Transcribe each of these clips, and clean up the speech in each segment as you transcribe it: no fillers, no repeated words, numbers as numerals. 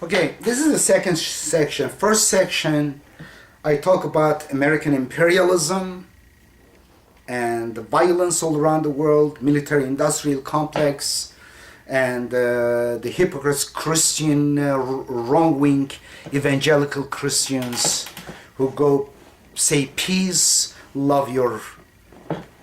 Okay, this is the second section. First section, I talk about American imperialism and the violence all around the world, military-industrial complex, and the hypocrites Christian, wrong-wing evangelical Christians who go say peace, love your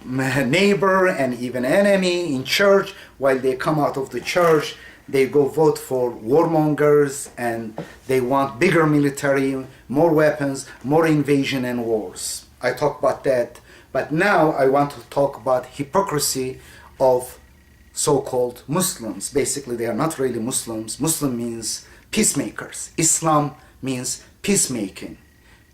neighbor and even enemy in church. While they come out of the church, they go vote for warmongers and they want bigger military, more weapons, more invasion and wars. I talk about that, but now I want to talk about hypocrisy of so-called Muslims. Basically, they are not really Muslims. Muslim means peacemakers. Islam means peacemaking,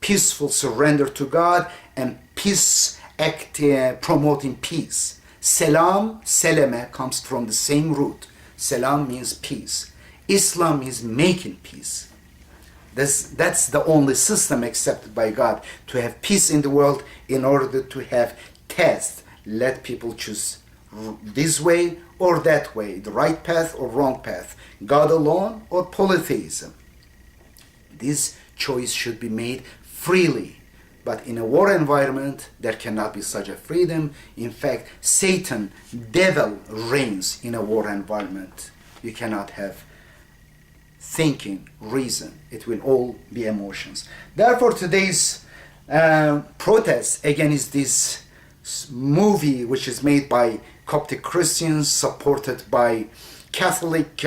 peaceful surrender to God, and peace act promoting peace. Salam, seleme comes from the same root. Salam means peace. Islam is making peace. That's the only system accepted by God, to have peace in the world in order to have test. Let people choose this way or that way, the right path or wrong path, God alone or polytheism. This choice should be made freely. But in a war environment, there cannot be such a freedom. In fact, Satan, devil, reigns in a war environment. You cannot have thinking, reason. It will all be emotions. Therefore, today's protest, again, is this movie which is made by Coptic Christians, supported by Catholic,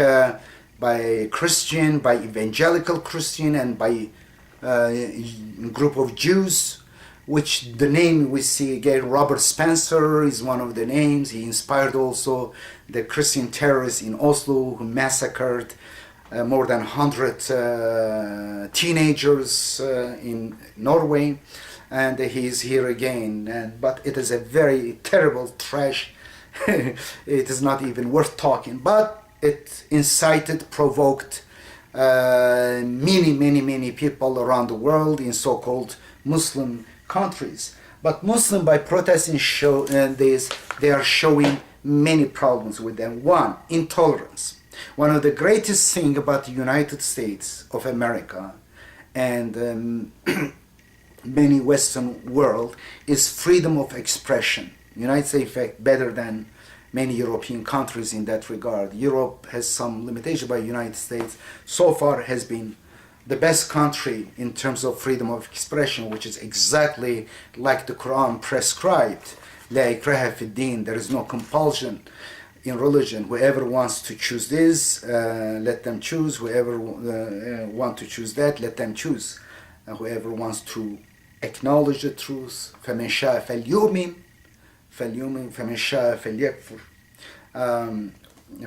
by Christian, by evangelical Christian, and by group of Jews, which the name we see again, Robert Spencer is one of the names. He inspired also the Christian terrorists in Oslo who massacred more than 100 teenagers in Norway, and he is here again. But it is a very terrible trash. It is not even worth talking, but it incited, provoked many people around the world in so-called Muslim countries. But Muslim, by protesting this, they are showing many problems with them. One, intolerance. One of the greatest things about the United States of America and many Western world is freedom of expression. United States, in fact, better than many European countries in that regard. Europe has some limitation, but United States so far has been the best country in terms of freedom of expression, which is exactly like the Quran prescribed. La ikraha fi din, there is no compulsion in religion. Whoever wants to choose this, let them choose. Whoever want to choose that, let them choose. Whoever wants to acknowledge the truth, فَمَنْ شَاءَ فَلْيُؤْمِنْ فَمَنْ شَاءَ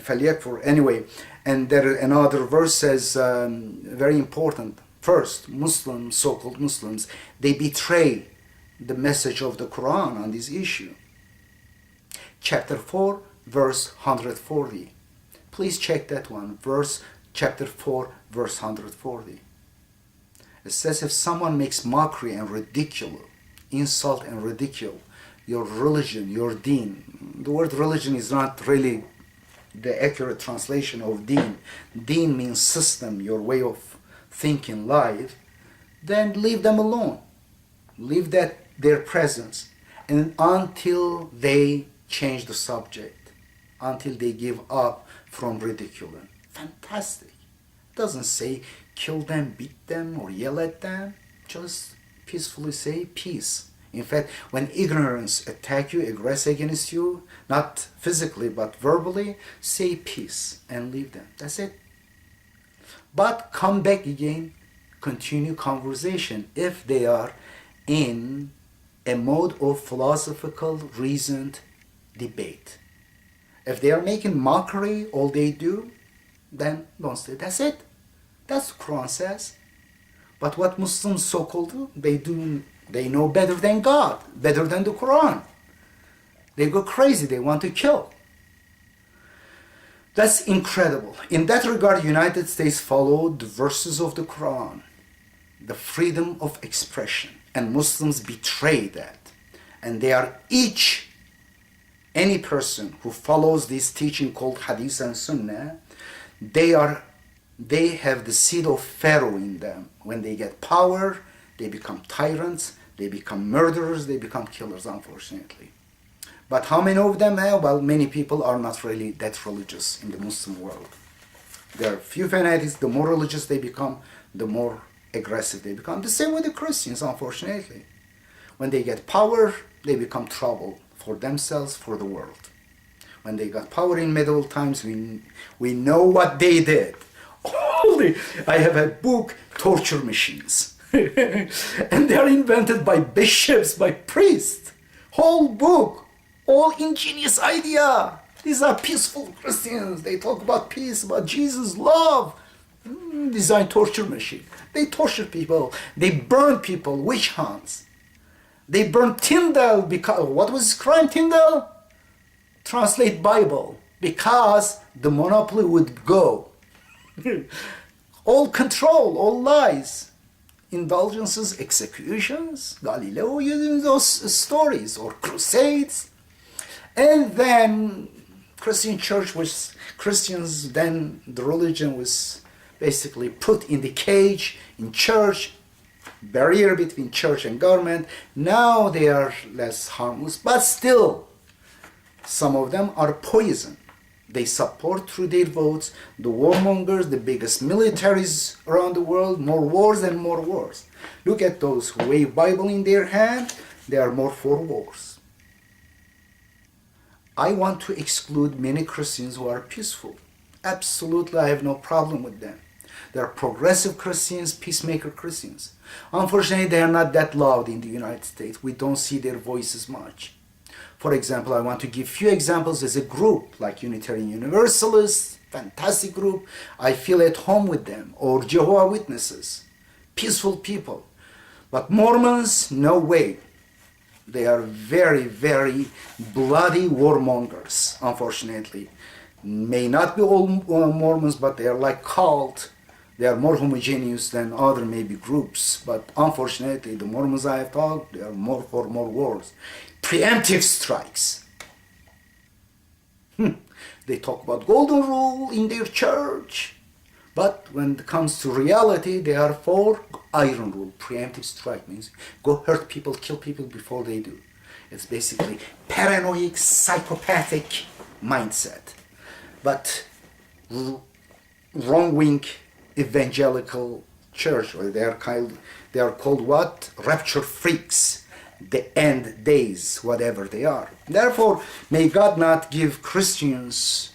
فَلْيَكْفُرْ. Anyway, and there another verse says, very important. First, Muslims, so-called Muslims, they betray the message of the Quran on this issue. Chapter 4, verse 140. Please check that one. Chapter 4, verse 140. It says, if someone makes mockery and ridicule, insult and ridicule your religion, your deen. The word religion is not really the accurate translation of deen. Deen means system, your way of thinking, life. Then leave them alone. Leave their presence. And until they change the subject, until they give up from ridiculing. Fantastic. It doesn't say kill them, beat them, or yell at them. Just peacefully say peace. In fact, when ignorance attack you, aggress against you, not physically but verbally, say peace and leave them. That's it. But come back again, continue conversation if they are in a mode of philosophical, reasoned debate. If they are making mockery, all they do, then don't say. That's it. That's what Quran says. But what Muslims so-called do, they know better than God, better than the Quran. They go crazy, they want to kill. That's incredible. In that regard, United States followed the verses of the Quran, the freedom of expression, and Muslims betray that. And they are any person who follows this teaching called Hadith and Sunnah, they are they have the seed of Pharaoh in them. When they get power, they become tyrants, they become murderers, they become killers, unfortunately. But how many of them have? Well, many people are not really that religious in the Muslim world. There are few fanatics. The more religious they become, the more aggressive they become. The same with the Christians, unfortunately. When they get power, they become trouble for themselves, for the world. When they got power in medieval times, we know what they did. I have a book, Torture Machines. And they are invented by bishops, by priests. Whole book. All ingenious idea. These are peaceful Christians. They talk about peace, about Jesus' love. Design torture machine. They torture people. They burn people, witch hunts. They burn Tyndale because, what was his crime, Tyndale? Translate Bible. Because the monopoly would go. All control, all lies. Indulgences, executions, Galileo using those stories, or crusades. And then Christian church was, Christians, then the religion was basically put in the cage, in church, barrier between church and government. Now they are less harmless, but still, some of them are poison. They support through their votes the warmongers, the biggest militaries around the world, more wars and more wars. Look at those who wave Bible in their hand, they are more for wars. I want to exclude many Christians who are peaceful. Absolutely, I have no problem with them. They are progressive Christians, peacemaker Christians. Unfortunately, they are not that loud in the United States. We don't see their voices much. For example, I want to give few examples as a group, like Unitarian Universalists, fantastic group. I feel at home with them. Or Jehovah's Witnesses, peaceful people. But Mormons, no way. They are very, very bloody warmongers, unfortunately. May not be all Mormons, but they are like cult. They are more homogeneous than other maybe groups. But unfortunately, the Mormons I have talked, they are more for more wars. Preemptive strikes. They talk about golden rule in their church. But when it comes to reality, they are for iron rule. Preemptive strike means go hurt people, kill people before they do. It's basically paranoid, psychopathic mindset. But wrong-wing evangelical church, or they are called what? Rapture freaks. The end days, whatever they are. Therefore, may God not give Christians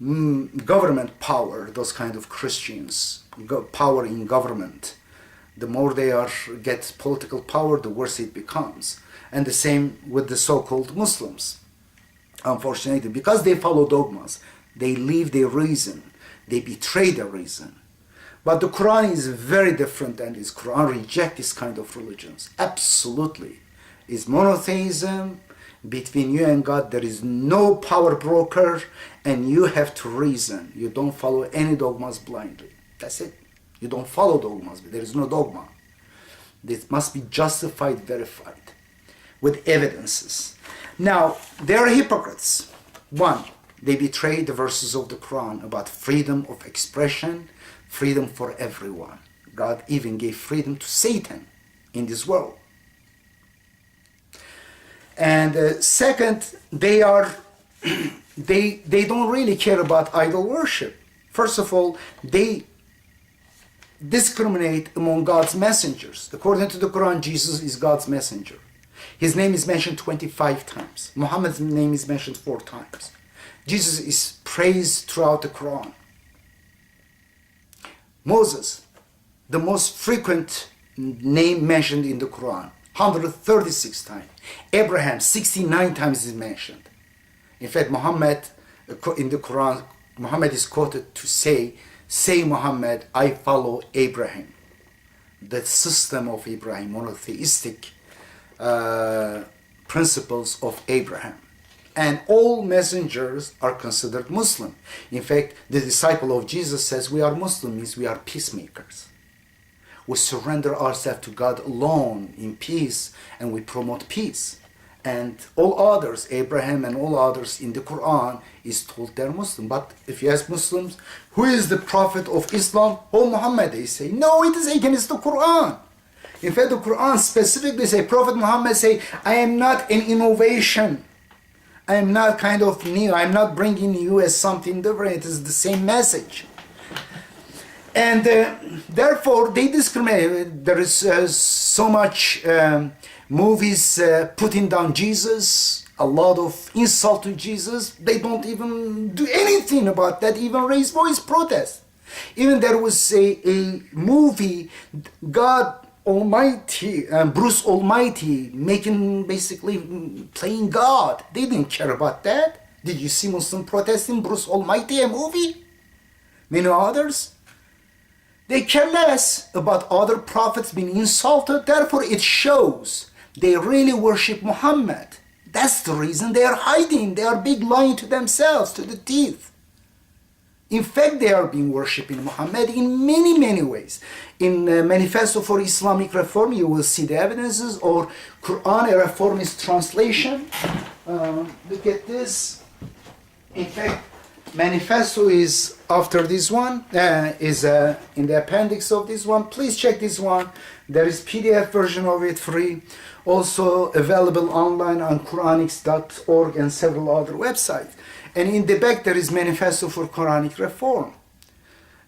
government power, those kind of Christians, power in government. The more they get political power, the worse it becomes. And the same with the so-called Muslims. Unfortunately, because they follow dogmas, they leave their reason, they betray their reason. But the Quran is very different than this. Quran rejects this kind of religions. Absolutely. It's monotheism. Between you and God, there is no power broker, and you have to reason. You don't follow any dogmas blindly. That's it. You don't follow dogmas, but there is no dogma. This must be justified, verified, with evidences. Now, they are hypocrites. One, they betray the verses of the Quran about freedom of expression, freedom for everyone. God even gave freedom to Satan in this world. And second, they don't really care about idol worship. First of all, they discriminate among God's messengers. According to the Quran, Jesus is God's messenger. His name is mentioned 25 times. Muhammad's name is mentioned 4 times. Jesus is praised throughout the Quran. Moses, the most frequent name mentioned in the Quran, 136 times. Abraham, 69 times is mentioned. In fact, Muhammad, in the Quran, Muhammad is quoted to say Muhammad, I follow Abraham. The system of Abraham, monotheistic principles of Abraham. And all messengers are considered Muslim. In fact, the disciple of Jesus says we are Muslims, we are peacemakers. We surrender ourselves to God alone in peace, and we promote peace. And all others, Abraham and all others in the Quran, is told they're Muslim. But if you ask Muslims, who is the prophet of Islam? Oh, Muhammad, they say. No, it is against the Quran. In fact, the Quran specifically say, Prophet Muhammad say, I am not an innovation. I am not kind of new. I'm not bringing you as something different. It is the same message. And therefore, they discriminate. There is so much movies putting down Jesus, a lot of insult to Jesus. They don't even do anything about that, even raise voice protest. Even there was a movie, God Almighty, Bruce Almighty, making basically playing God. They didn't care about that. Did you see Muslim protesting Bruce Almighty, a movie? Many others. They care less about other prophets being insulted. Therefore, it shows they really worship Muhammad. That's the reason they are hiding. They are big lying to themselves, to the teeth. In fact, they are being worshipping Muhammad in many, many ways. In Manifesto for Islamic Reform, you will see the evidences, or Quran, a reformist translation. Look at this. In fact, Manifesto is after this one, is in the appendix of this one. Please check this one. There is PDF version of it, free. Also available online on Quranics.org and several other websites. And in the back there is Manifesto for Quranic Reform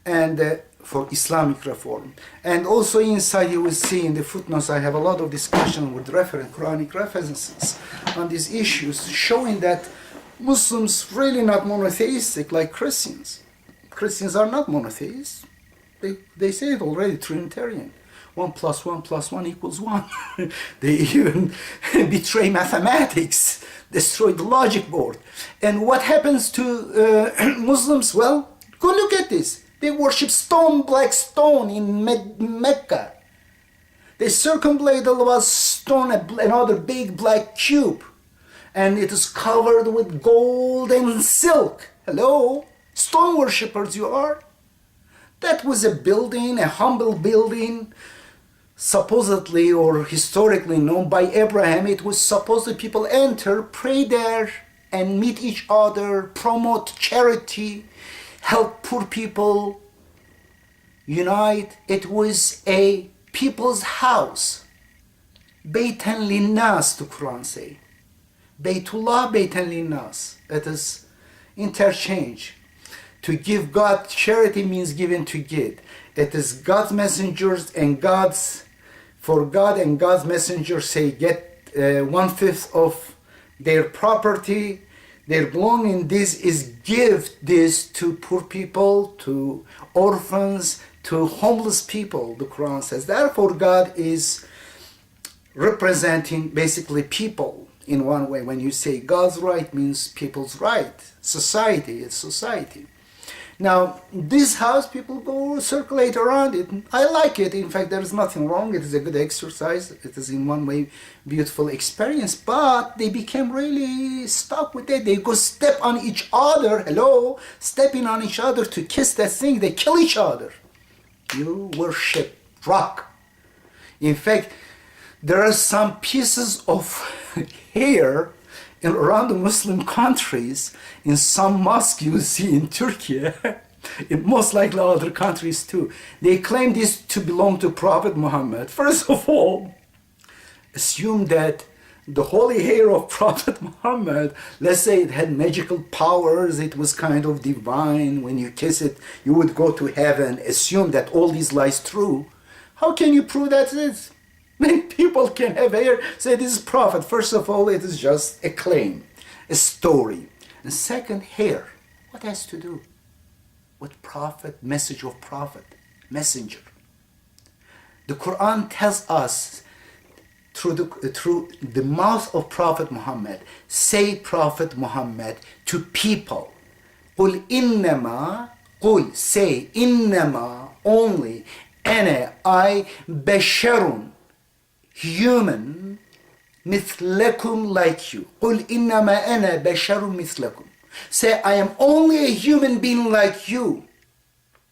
and for Islamic Reform. And also inside you will see in the footnotes I have a lot of discussion with Quranic references on these issues, showing that Muslims really not monotheistic like Christians. Christians are not monotheists. They say it already, Trinitarian. 1 + 1 + 1 = 1. They even betray mathematics, destroy the logic board. And what happens to Muslims? Well, go look at this. They worship stone, black stone in Mecca. They circumambulate a stone, another big black cube. And it is covered with gold and silk. Hello? Stone worshippers you are. That was a building, a humble building, supposedly or historically known by Abraham. It was supposed people enter, pray there, and meet each other, promote charity, help poor people, unite. It was a people's house. Baytan linnas, the Quran say. Baytullah, Baytan linnas. It is interchange. To give God charity means giving to God. It is God's messengers and for God and God's messengers say get 1/5 of their property, their belonging. This is give this to poor people, to orphans, to homeless people, the Quran says. Therefore, God is representing basically people in one way. When you say God's right means people's right. Society, it's society. Now, this house, people go circulate around it. I like it. In fact, there is nothing wrong. It is a good exercise. It is in one way beautiful experience. But they became really stuck with it. They go step on each other. Hello? Stepping on each other to kiss that thing. They kill each other. You worship rock. In fact, there are some pieces of hair around the Muslim countries, in some mosques you see in Turkey, in most likely other countries too. They claim this to belong to Prophet Muhammad. First of all, assume that the holy hair of Prophet Muhammad, let's say it had magical powers, it was kind of divine, when you kiss it, you would go to heaven. Assume that all these lies true. How can you prove that it is? Many people can have hair, say this is prophet. First of all, it is just a claim, a story. And second, hair. What has to do with prophet, message of prophet, messenger? The Quran tells us through the mouth of Prophet Muhammad, say Prophet Muhammad to people, قُلْ إِنَّمَا, قُلْ, say, إِنَّمَا, only, أَنَا, I, بَشَرٌ, human, مثلكم, like you. قل إنما أنا بشر مثلكم. Say, I am only a human being like you.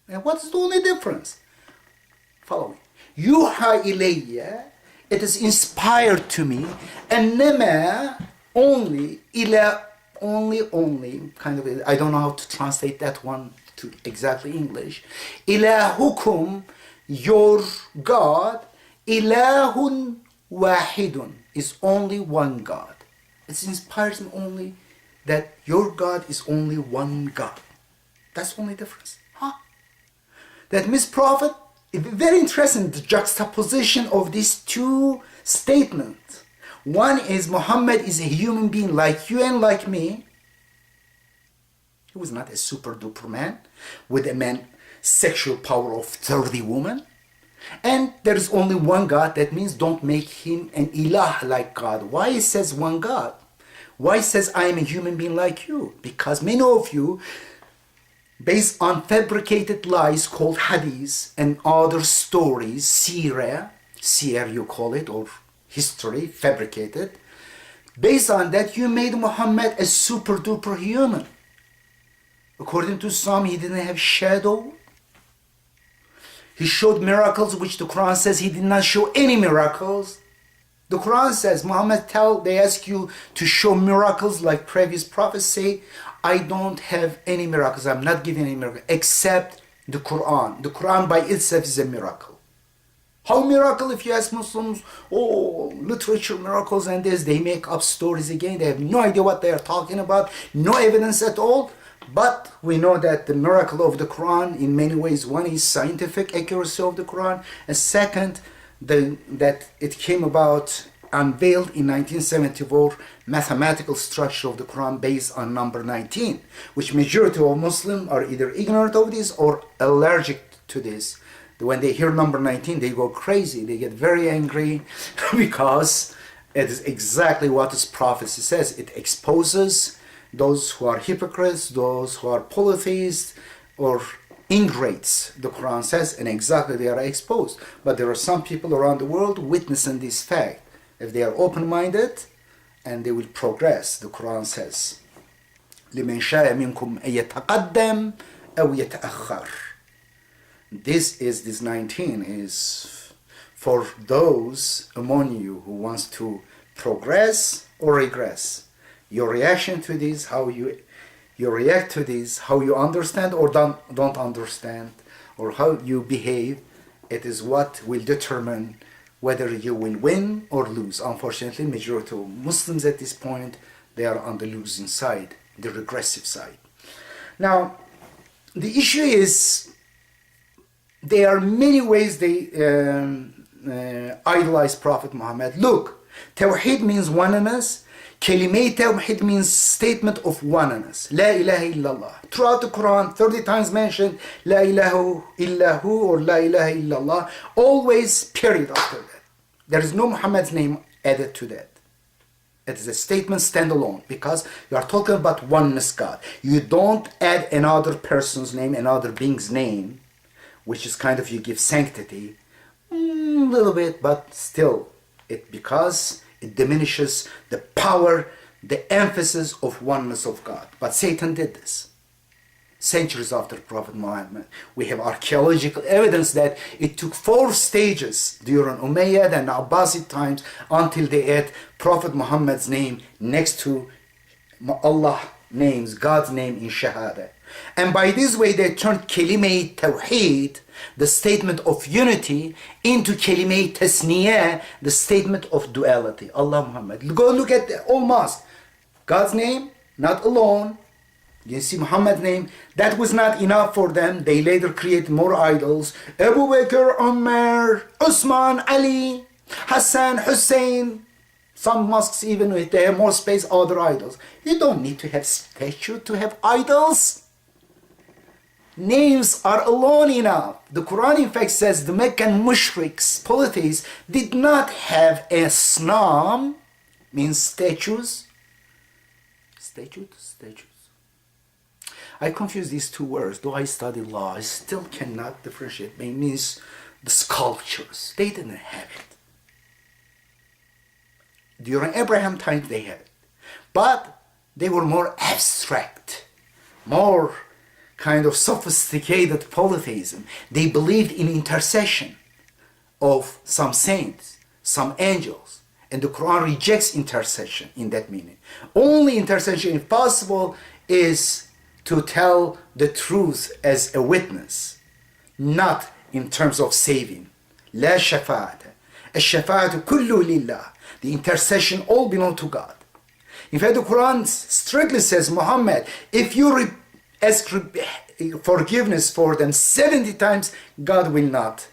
And what's the only difference? Follow me. يوحى إلي, it is inspired to me. إنما only إلى only kind of, I don't know how to translate that one to exactly English. إلهكم, your God, إله واحد, is only one God. It inspires me only that your God is only one God. That's the only difference. Huh? That means Prophet, very interesting, the juxtaposition of these two statements. One is Muhammad is a human being like you and like me. He was not a super duper man with a man sexual power of 30 women. And there is only one God. That means don't make him an ilah like God. Why it says one God? Why it says I am a human being like you? Because many of you, based on fabricated lies called hadith and other stories, seerah you call it, or history, fabricated, based on that you made Muhammad a super duper human. According to some, he didn't have shadow. He showed miracles, which the Quran says he did not show any miracles. The Quran says, Muhammad they ask you to show miracles like previous prophets say, I don't have any miracles, I'm not giving any miracle, except the Quran. The Quran by itself is a miracle. How miracle? If you ask Muslims, oh, literature miracles and this, they make up stories again, they have no idea what they are talking about, no evidence at all. But we know that the miracle of the Quran, in many ways, one is scientific accuracy of the Quran, and second, that it came about, unveiled in 1974, mathematical structure of the Quran based on number 19, which majority of Muslims are either ignorant of this or allergic to this. When they hear number 19, they go crazy, they get very angry because it is exactly what this prophecy says. It exposes those who are hypocrites, those who are polytheists or ingrates, the Quran says, and exactly they are exposed. But there are some people around the world witnessing this fact. If they are open-minded, and they will progress, the Quran says, لِمَنْ شَاءَ مِنْكُمْ أَن يَتَقَدَّمْ أَوْ يَتَأَخَّرْ. This 19 is for those among you who wants to progress or regress. Your reaction to this, how you react to this, how you understand or don't understand, or how you behave, it is what will determine whether you will win or lose. Unfortunately, majority of Muslims at this point, they are on the losing side, the regressive side. Now, the issue is, there are many ways they idolize Prophet Muhammad. Look, Tawheed means oneness. Kalimay Tawheed means statement of oneness. La ilaha illallah. Throughout the Quran, 30 times mentioned La ilaha illahu or La ilaha illallah. Always period after that. There is no Muhammad's name added to that. It is a statement standalone because you are talking about oneness God. You don't add another person's name, another being's name, which is kind of, you give sanctity. A little bit, but still, because it diminishes the power, the emphasis of oneness of God. But Satan did this. Centuries after Prophet Muhammad, we have archaeological evidence that it took 4 stages during Umayyad and Abbasid times until they add Prophet Muhammad's name next to Allah names, God's name in Shahada. And by this way they turned Kalimay Tawheed, the statement of unity, into Kalimay Tasniyah, the statement of duality. Allah Muhammad. Go look at the old mosque. God's name, not alone. You see Muhammad's name. That was not enough for them. They later created more idols. Abu Bakr, Umar, Usman, Ali, Hassan, Hussein. Some mosques even, if they have more space, other idols. You don't need to have statue to have idols. Names are alone enough. The Quran in fact says the Meccan mushriks, polytheists, did not have a snam, means statues. Statues. I confuse these two words. Though I study law, I still cannot differentiate. It means the sculptures. They didn't have it. During Abraham times they had it. But they were more abstract, more kind of sophisticated polytheism. They believed in intercession of some saints. some angels. And the Quran rejects intercession in that meaning. Only intercession, if possible, is to tell the truth as a witness, not in terms of saving. لا شفاعة. الشفاعة كله لله. The intercession all belong to God. In fact, the Quran strictly says, Muhammad, if you ask forgiveness for them 70 times, God will not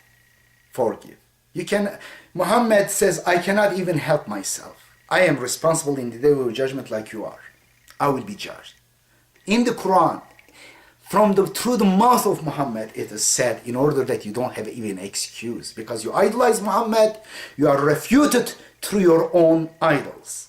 forgive. Muhammad says, I cannot even help myself. I am responsible in the day of judgment like you are. I will be judged. In the Quran, through the mouth of Muhammad, it is said, in order that you don't have even excuse, because you idolize Muhammad, you are refuted through your own idols.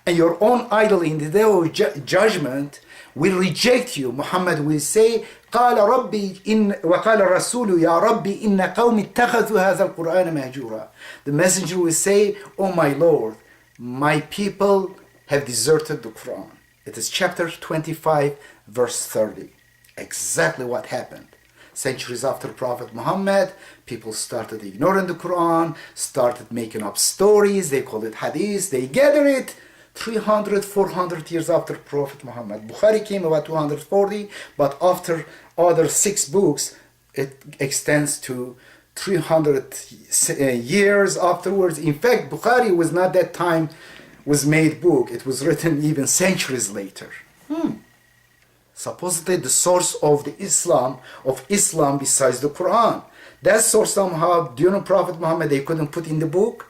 And your own idol in the day of judgment will reject you. Muhammad will say, قال ربي وقال الرسول يا ربي إن قوم اتخذوا هذا القرآن مهجورا. The messenger will say, oh my Lord, my people have deserted the Quran. It is chapter 25, verse 30. Exactly what happened. Centuries after Prophet Muhammad, people started ignoring the Quran, started making up stories, they call it hadith, they gather it 300, 400 years after Prophet Muhammad. Bukhari came about 240, but after other 6 books, it extends to 300 years afterwards. In fact, Bukhari was not that time was made book. It was written even centuries later. Supposedly the source of Islam besides the Quran. That source somehow, during Prophet Muhammad, they couldn't put in the book.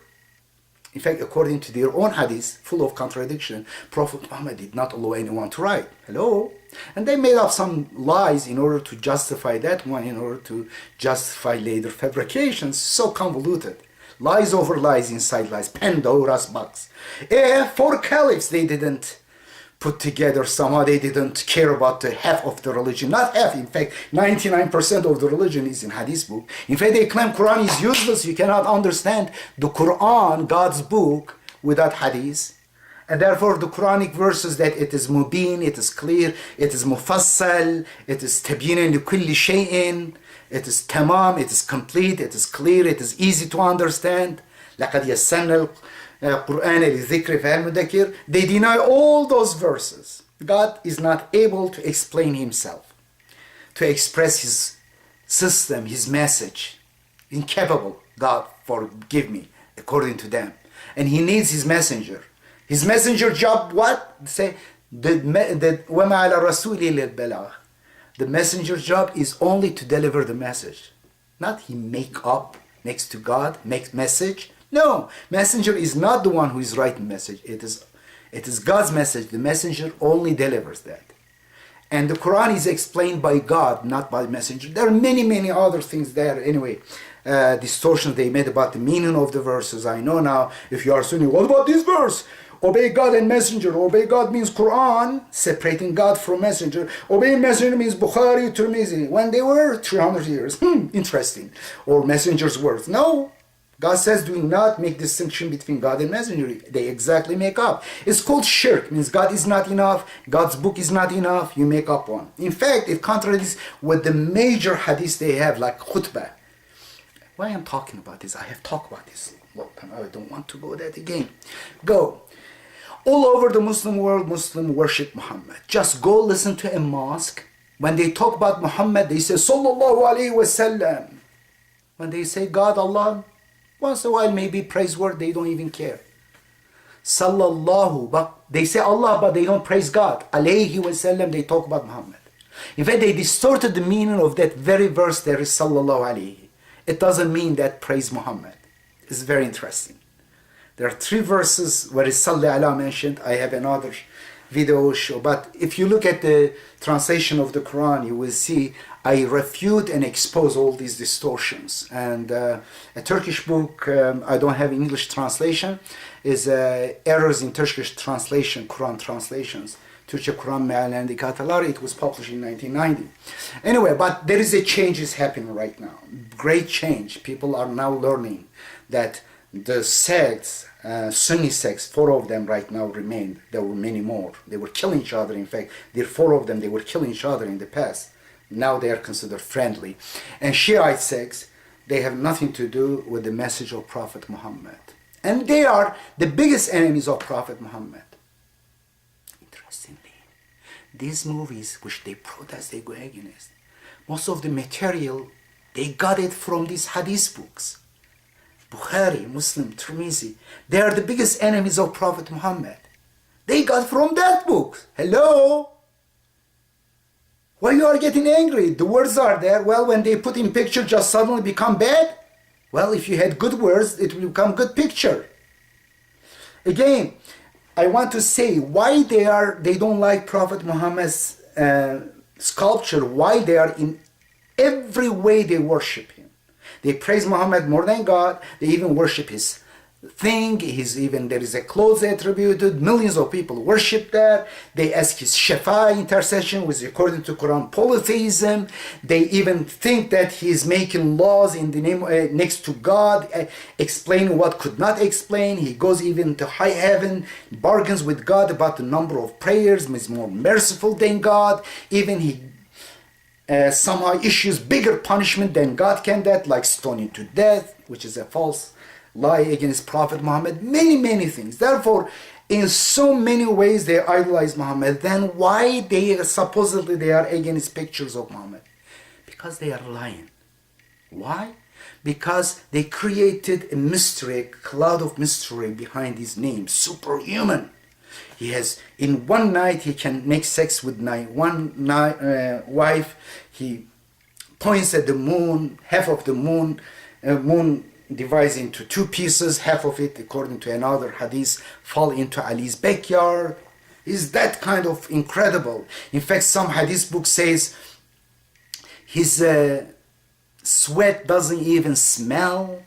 In fact, according to their own hadith, full of contradiction, Prophet Muhammad did not allow anyone to write. Hello? And they made up some lies in order to justify that one, in order to justify later fabrications. So convoluted. Lies over lies inside lies. Pandora's box. 4 caliphs, they didn't put together somehow. They didn't care about the half of the religion. Not half, in fact, 99% of the religion is in hadith book. In fact, they claim Quran is useless. You cannot understand the Quran, God's book, without hadith. And therefore the Quranic verses that it is mubin, it is clear, it is mufassal, it is tabyin li kulli shay'in, it is tamam, it is complete, it is clear, it is easy to understand. لَقَدْ يَسَّرْنَا الْقُرْآنَ لِلذِّكْرِ فَهَلْ مُدَّكِرٌ. They deny all those verses. God is not able to explain himself, to express his system, his message. Incapable. God, forgive me, according to them. And he needs his messenger. His messenger job, what? Say, وَمَا عَلَى الرَّسُولِ إِلَّا الْبَلَاغُ. The messenger's job is only to deliver the message. Not he make up next to God, make message. No, messenger is not the one who is writing message. It is God's message. The messenger only delivers that. And the Quran is explained by God, not by the messenger. There are many, many other things there. Anyway, distortions they made about the meaning of the verses. I know now, if you are Sunni, what about this verse? Obey God and messenger. Obey God means Quran, separating God from messenger. Obey messenger means Bukhari, Tirmizi. When they were 300 years. Interesting. Or messenger's words. No. God says do not make distinction between God and messenger. They exactly make up. It's called shirk. Means God is not enough. God's book is not enough. You make up one. In fact, it contradicts with the major hadiths they have, like khutbah. Why I'm talking about this? I have talked about this a long time. I don't want to go that again. Go. All over the Muslim world, Muslims worship Muhammad. Just go listen to a mosque. When they talk about Muhammad, they say, Sallallahu Alaihi Wasallam. When they say God, Allah, once in a while maybe praise word, they don't even care. Sallallahu, but they say Allah, but they don't praise God. Alayhi Wasallam, they talk about Muhammad. In fact, they distorted the meaning of that very verse there is Sallallahu Alaihi. It doesn't mean that praise Muhammad. It's very interesting. There are 3 verses where is Salli Allah mentioned. I have another video show. But if you look at the translation of the Quran, you will see I refute and expose all these distortions. And a Turkish book, I don't have English translation, is Errors in Turkish Translation, Quran Translations. Türkçe Kur'an meallerinde indikatörler. It was published in 1990. Anyway, but there is a change is happening right now. Great change. People are now learning that the sects, Sunni sects, 4 of them right now remain. There were many more. They were killing each other. In fact, there are 4 of them, they were killing each other in the past. Now they are considered friendly. And Shiite sects, they have nothing to do with the message of Prophet Muhammad. And they are the biggest enemies of Prophet Muhammad. Interestingly, these movies which they protest, they go against, most of the material, they got it from these hadith books. Bukhari, Muslim, Tirmizi, they are the biggest enemies of Prophet Muhammad. They got from that book. Hello? Why you are getting angry? The words are there. Well, when they put in picture, just suddenly become bad? Well, if you had good words, it will become good picture. Again, I want to say why they don't like Prophet Muhammad's sculpture, why they are in every way they worship him. They praise Muhammad more than God. They even worship his thing. There is a clothes attributed. Millions of people worship that. They ask his shafa intercession, which is according to Quran polytheism. They even think that he is making laws in the name next to God, explaining what could not explain. He goes even to high heaven, bargains with God about the number of prayers. He's more merciful than God. Even he somehow issues bigger punishment than God can, that like stoning to death, which is a false lie against Prophet Muhammad. Many things. Therefore, in so many ways they idolize Muhammad. Then why supposedly they are against pictures of Muhammad? Because they are lying. Why? Because they created a mystery, a cloud of mystery behind his name, superhuman. He has, in one night, he can make sex with one wife. He points at the moon, half of the moon divides into two pieces, half of it, according to another hadith, fall into Ali's backyard. Is that kind of incredible? In fact, some hadith book says his sweat doesn't even smell.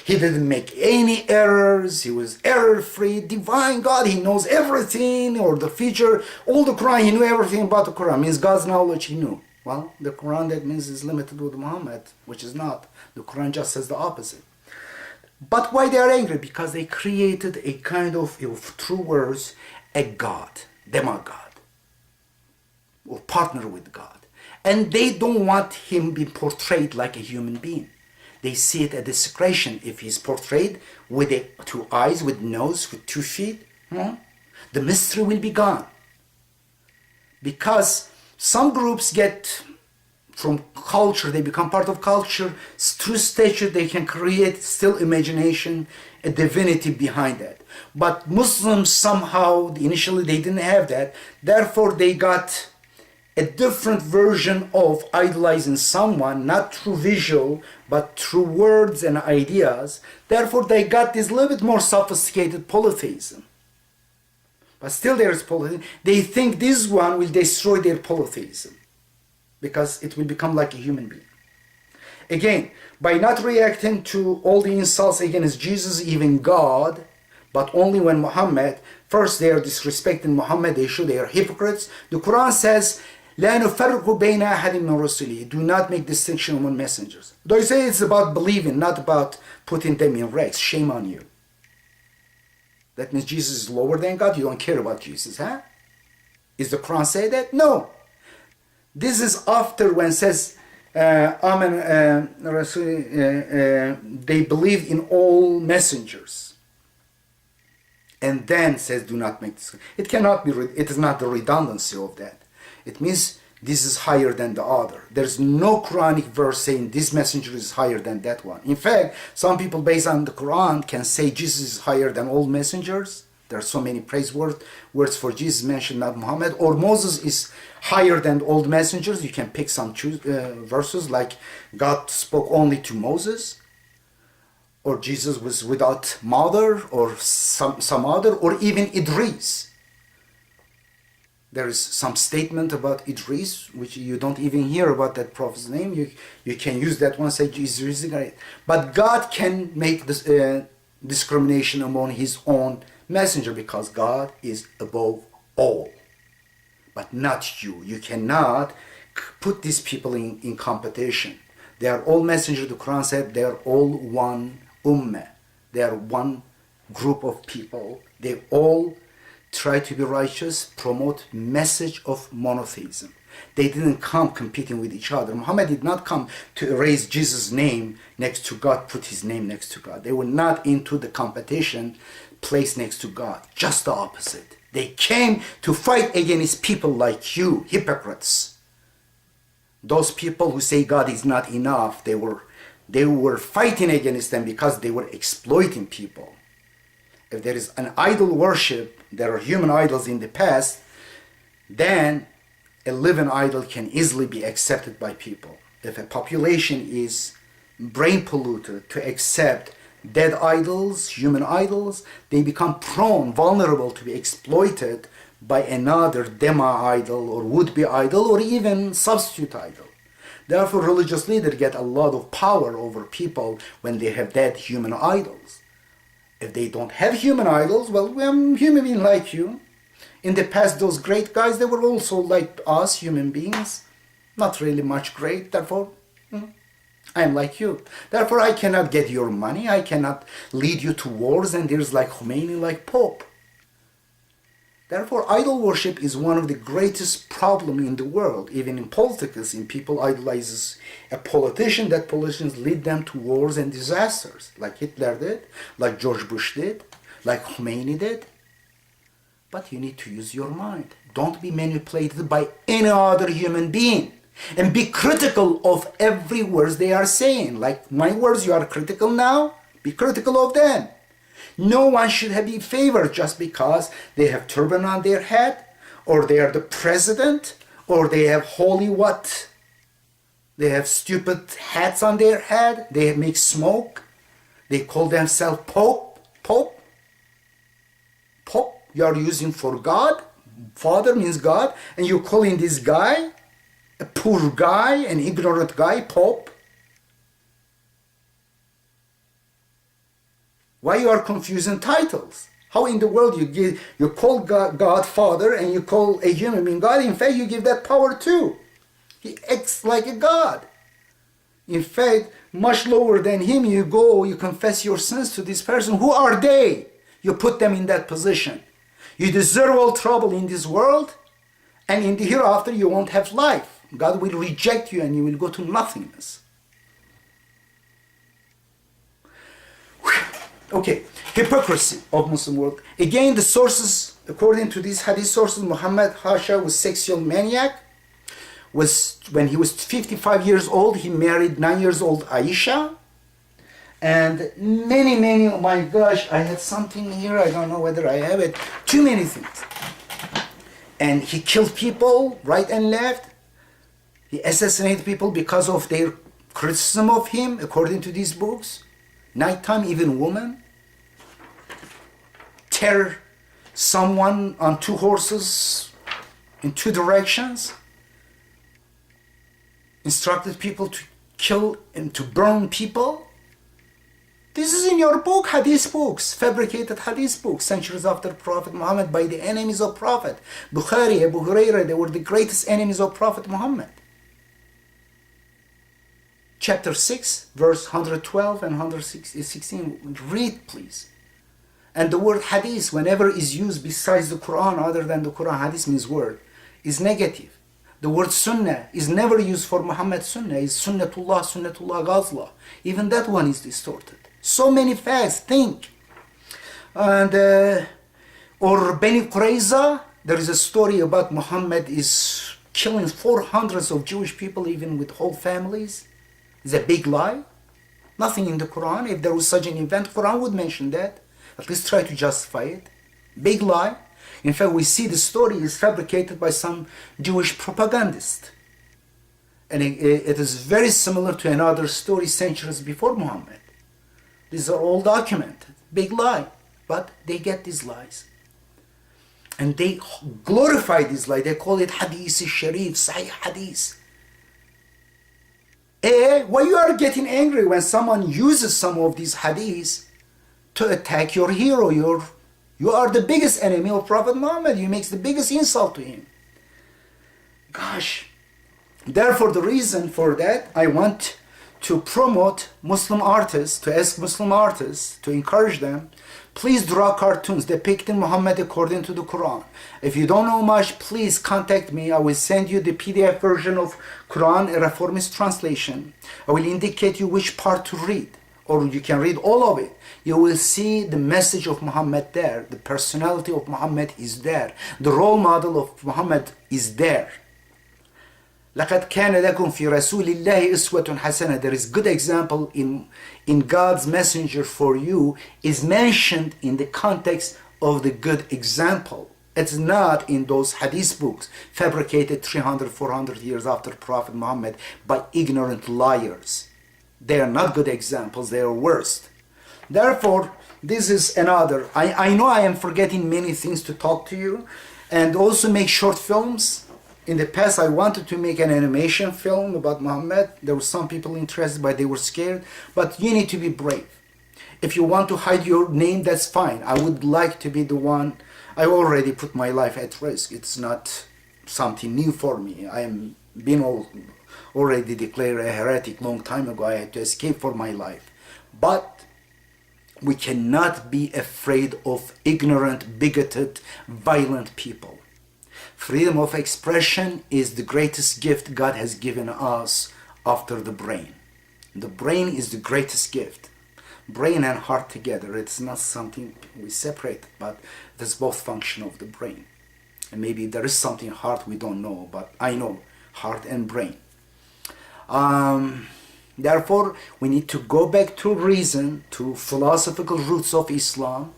He didn't make any errors. He was error-free. Divine God, he knows everything, or the future. All the Quran, he knew everything about the Quran. Means God's knowledge he knew. Well, the Quran, that means is limited with Muhammad, which is not. The Quran just says the opposite. But why they are angry? Because they created a kind of true words, a God, demigod, or partner with God. And they don't want him being portrayed like a human being. They see it a discretion. If he's portrayed with two eyes, with nose, with 2 feet, the mystery will be gone. Because some groups get from culture, they become part of culture. Through stature, they can create still imagination, a divinity behind that. But Muslims somehow, initially they didn't have that. Therefore, they got a different version of idolizing someone, not through visual, but through words and ideas. Therefore, they got this little bit more sophisticated polytheism. But still there is polytheism. They think this one will destroy their polytheism because it will become like a human being. Again, by not reacting to all the insults against Jesus, even God, but only when Muhammad, first they are disrespecting Muhammad, they show they are hypocrites. The Quran says, لا نفرق بين أحد من رسله. Do not make distinction among messengers. They say it's about believing, not about putting them in ranks. Shame on you. That means Jesus is lower than God. You don't care about Jesus, huh? Is the Quran say that? No. This is after when it says, Amen, they believe in all messengers. And then says, do not make this. It cannot be, it is not the redundancy of that. It means this is higher than the other. There's no Quranic verse saying this messenger is higher than that one. In fact, some people based on the Quran can say Jesus is higher than all messengers. There are so many praise words for Jesus mentioned, not Muhammad. Or Moses is higher than all messengers. You can pick some verses like God spoke only to Moses. Or Jesus was without mother, or some other, or even Idris. There is some statement about Idris, which you don't even hear about that prophet's name. You can use that one, say Idris is great. But God can make this discrimination among his own messenger because God is above all. But not you. You cannot put these people in competition. They are all messengers. The Quran said they are all one ummah. They are one group of people. They all try to be righteous, promote message of monotheism. They didn't come competing with each other. Muhammad did not come to erase Jesus' name next to God, put his name next to God. They were not into the competition placed next to God. Just the opposite. They came to fight against people like you, hypocrites. Those people who say God is not enough, they were fighting against them because they were exploiting people. If there is an idol worship, there are human idols in the past, then a living idol can easily be accepted by people. If a population is brain polluted to accept dead idols, human idols, they become prone, vulnerable to be exploited by another demi-idol or would-be idol or even substitute idol. Therefore, religious leaders get a lot of power over people when they have dead human idols. If they don't have human idols, well, we're human beings like you. In the past, those great guys, they were also like us, human beings. Not really much great, therefore, I am like you. Therefore, I cannot get your money, I cannot lead you to wars, and there's like Khomeini, like Pope. Therefore, idol worship is one of the greatest problems in the world. Even in politics, in people idolizes a politician, that politicians lead them to wars and disasters, like Hitler did, like George Bush did, like Khomeini did. But you need to use your mind. Don't be manipulated by any other human being. And be critical of every word they are saying. Like my words, you are critical now, be critical of them. No one should be favored just because they have turban on their head, or they are the president, or they have holy what? They have stupid hats on their head, they make smoke, they call themselves Pope. Pope? Pope, you are using for God, Father means God, and you're calling this guy, a poor guy, an ignorant guy, Pope? Why you are confusing titles? How in the world you call God Father and you call a human being God? In fact, you give that power too. He acts like a God. In fact, much lower than him, you go, you confess your sins to this person. Who are they? You put them in that position. You deserve all trouble in this world, and in the hereafter you won't have life. God will reject you and you will go to nothingness. Okay, hypocrisy of Muslim world. Again, the sources, according to these hadith sources, Muhammad Hasha was sexual maniac. When he was 55 years old, he married 9 years old Aisha. And many, oh my gosh, I had something here, I don't know whether I have it. Too many things. And he killed people right and left. He assassinated people because of their criticism of him, according to these books. Nighttime, even women. Tear someone on two horses in two directions. Instructed people to kill and to burn people. This is in your book, hadith books, fabricated hadith books, centuries after Prophet Muhammad by the enemies of Prophet. Bukhari, Abu Hurairah, they were the greatest enemies of Prophet Muhammad. Chapter 6, verse 112 and 116. Read, please. And the word hadith, whenever is used besides the Quran, other than the Quran, hadith means word, is negative. The word sunnah is never used for Muhammad sunnah. It's sunnatullah, sunnatullah ghazla. Even that one is distorted. So many facts, think. And, or Bani Qurayza, there is a story about Muhammad is killing 400 of Jewish people, even with whole families. It's a big lie. Nothing in the Quran. If there was such an event, Quran would mention that. At least try to justify it. Big lie. In fact, we see the story is fabricated by some Jewish propagandist. And it is very similar to another story centuries before Muhammad. These are all documented. Big lie. But they get these lies. And they glorify this lie. They call it Hadith Sharif, Sahih Hadith. Why you are getting angry when someone uses some of these hadiths to attack your hero? You are the biggest enemy of Prophet Muhammad. You make the biggest insult to him. Gosh. Therefore, the reason for that, I want to promote Muslim artists, to ask Muslim artists, to encourage them, please draw cartoons depicting Muhammad according to the Quran. If you don't know much, please contact me. I will send you the PDF version of Quran, a reformist translation. I will indicate you which part to read, or you can read all of it. You will see the message of Muhammad there. The personality of Muhammad is there. The role model of Muhammad is there. لَقَدْ كَانَ لَكُمْ فِي رَسُولِ اللَّهِ إِسْوَةٌ حَسَنَةٌ. There is good example in God's messenger for you is mentioned in the context of the good example. It's not in those hadith books fabricated 300, 400 years after Prophet Muhammad by ignorant liars. They are not good examples, they are worst. Therefore, this is another. I know I am forgetting many things to talk to you, and also make short films. In the past, I wanted to make an animation film about Muhammad. There were some people interested, but they were scared. But you need to be brave. If you want to hide your name, that's fine. I would like to be the one. I already put my life at risk. It's not something new for me. I am being already declared a heretic long time ago. I had to escape for my life. But we cannot be afraid of ignorant, bigoted, violent people. Freedom of expression is the greatest gift God has given us after the brain. The brain is the greatest gift. Brain and heart together. It's not something we separate, but there's both function of the brain. And maybe there is something heart we don't know, but I know heart and brain. Therefore, we need to go back to reason, to philosophical roots of Islam.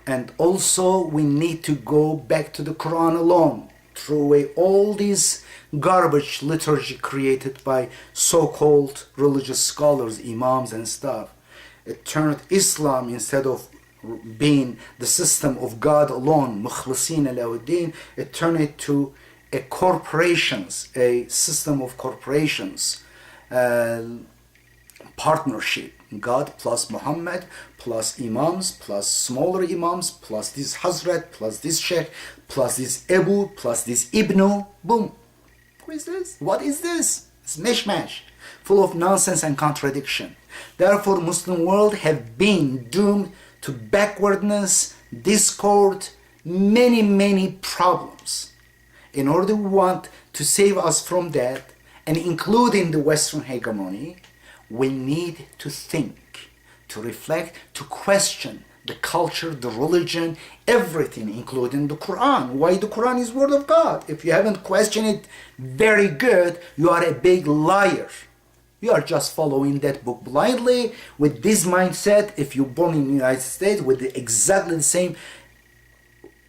And also we need to go back to the Quran alone, throw away all these garbage liturgy created by so-called religious scholars, imams and stuff. It turned Islam, instead of being the system of God alone, mukhlisin alawuddin, it turned it to a corporations, a system of corporations, partnership. God plus Muhammad, plus imams, plus smaller imams, plus this Hazrat, plus this Sheikh, plus this Abu, plus this Ibnu. Boom. Who is this? What is this? It's mishmash, full of nonsense and contradiction. Therefore, Muslim world have been doomed to backwardness, discord, many problems. In order we want to save us from that, and including the Western hegemony, we need to think, to reflect, to question the culture, the religion, everything, including the Quran. Why the Quran is word of God? If you haven't questioned it very good, you are a big liar. You are just following that book blindly with this mindset. If you're born in the United States with exactly the same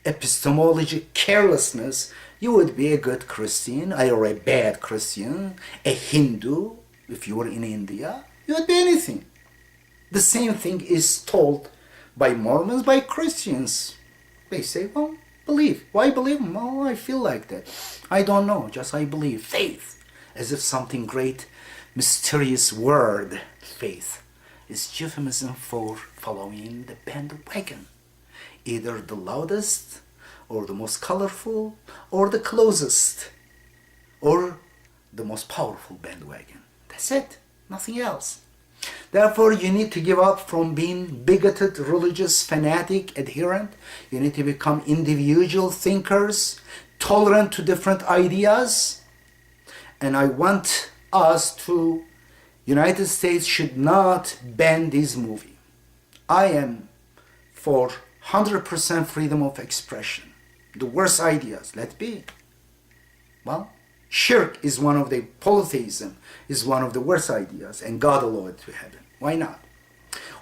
epistemology carelessness, you would be a good Christian or a bad Christian, a Hindu. If you were in India, you would be anything. The same thing is told by Mormons, by Christians. They say, well, believe. Why believe? Oh, I feel like that. I don't know, just I believe. Faith, as if something great, mysterious word. Faith is euphemism for following the bandwagon. Either the loudest, or the most colorful, or the closest, or the most powerful bandwagon. That's it, nothing else. Therefore, you need to give up from being bigoted, religious, fanatic, adherent. You need to become individual thinkers, tolerant to different ideas. And I want us to, United States should not ban this movie. I am for 100% freedom of expression. The worst ideas, let be. Well, shirk is one of the, polytheism is one of the worst ideas, and God allowed it to happen. Why not?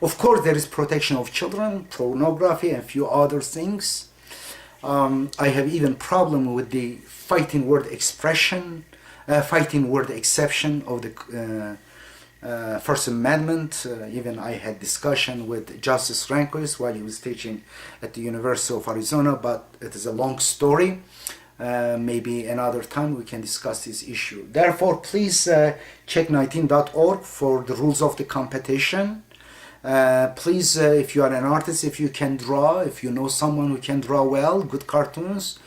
Of course, there is protection of children, pornography, and a few other things. I have even problem with the fighting word expression, fighting word exception of the First Amendment. Even I had discussion with Justice Rehnquist while he was teaching at the University of Arizona, but it is a long story. Maybe another time we can discuss this issue. Therefore, please check 19.org for the rules of the competition. Please, if you are an artist, if you can draw, if you know someone who can draw well, good cartoons,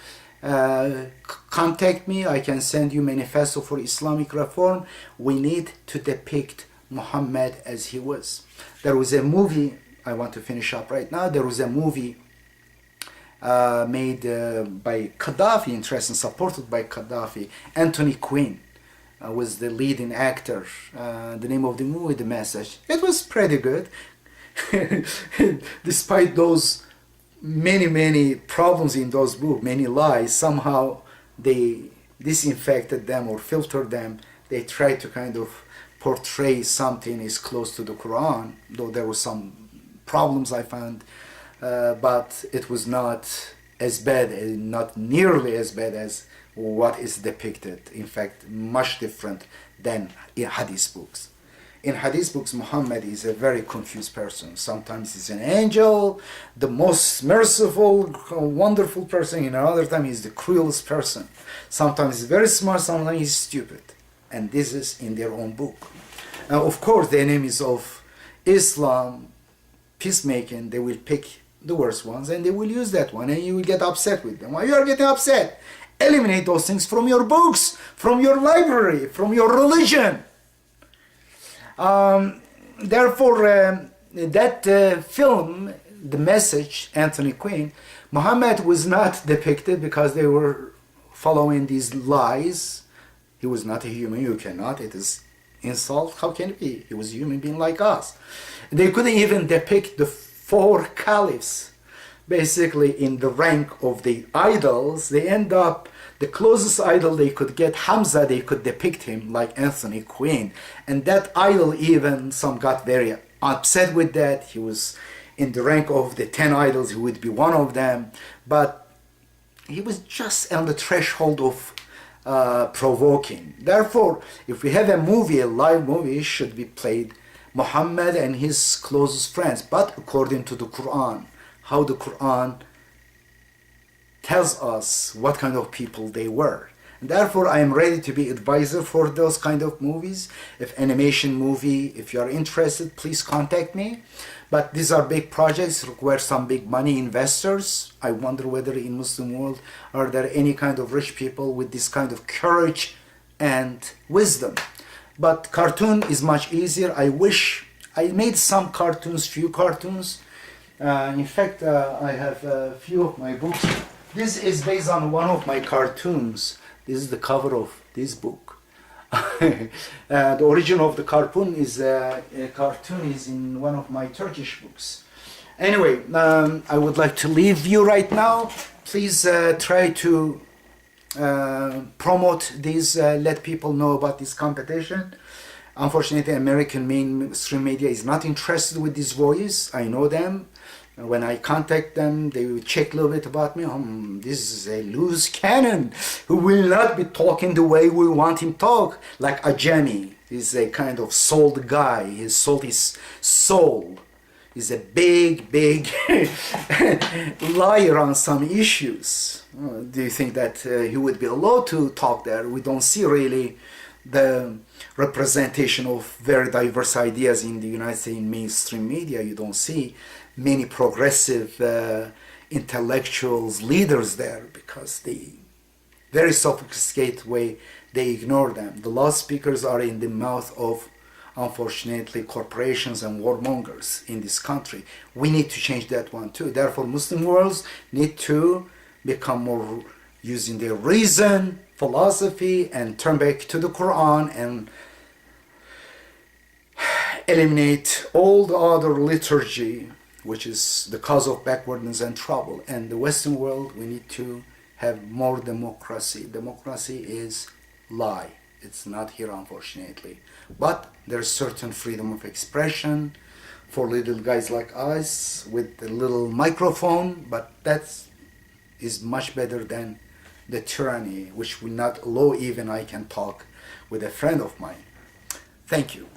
contact me. I can send you Manifesto for Islamic Reform. We need to depict Muhammad as he was. There was a movie, I want to finish up right now, there was a movie made by Gaddafi, interesting, supported by Gaddafi. Anthony Quinn was the leading actor. The name of the movie, The Message. It was pretty good. Despite those many problems in those books, many lies, somehow they disinfected them or filtered them. They tried to kind of portray something is close to the Quran, though there were some problems I found, but it was not as bad, not nearly as bad as what is depicted. In fact, much different than in Hadith books. In Hadith books, Muhammad is a very confused person. Sometimes he's an angel, the most merciful, wonderful person. In another time, he's the cruelest person. Sometimes he's very smart, sometimes he's stupid. And this is in their own book. Of course, the enemies of Islam, peacemaking, they will pick the worst ones and they will use that one, and you will get upset with them. Why you are getting upset? Eliminate those things from your books, from your library, from your religion. Therefore, that film, The Message, Anthony Quinn, Muhammad was not depicted because they were following these lies. He was not a human. You cannot. It is insult. How can it be? He was a human being like us. They couldn't even depict the four caliphs basically in the rank of the idols. They end up, the closest idol they could get, Hamza, they could depict him like Anthony Quinn. And that idol, even some got very upset with that. He was in the rank of the 10 idols, he would be one of them. But he was just on the threshold of provoking. Therefore, if we have a movie, a live movie, it should be played Muhammad and his closest friends, but according to the Quran, how the Quran tells us what kind of people they were. And therefore, I am ready to be advisor for those kind of movies. If animation movie, if you are interested, please contact me. But these are big projects, require some big money investors. I wonder whether in Muslim world are there any kind of rich people with this kind of courage and wisdom. But cartoon is much easier. I wish I made some cartoons, few cartoons. In fact, I have a few of my books. This is based on one of my cartoons. This is the cover of this book. The origin of the cartoon is in one of my Turkish books. Anyway, I would like to leave you right now. Please try to promote this, let people know about this competition. Unfortunately, American mainstream media is not interested with this voice. I know them. When I contact them, they will check a little bit about me. This is a loose cannon who will not be talking the way we want him to talk. Like Ajami, he's a kind of sold guy. He's sold his soul. He's a big liar on some issues. Do you think that he would be allowed to talk there? We don't see really the representation of very diverse ideas in the United States mainstream media. You don't see many progressive intellectuals, leaders there, because the very sophisticated way they ignore them. The loudspeakers are in the mouth of, unfortunately, corporations and warmongers in this country. We need to change that one too. Therefore, Muslim worlds need to become more using their reason, philosophy, and turn back to the Quran and eliminate all the other liturgy, which is the cause of backwardness and trouble. And the Western world, we need to have more democracy. Democracy is lie. It's not here, unfortunately. But there's certain freedom of expression for little guys like us with a little microphone, but that is much better than the tyranny, which will not allow even I can talk with a friend of mine. Thank you.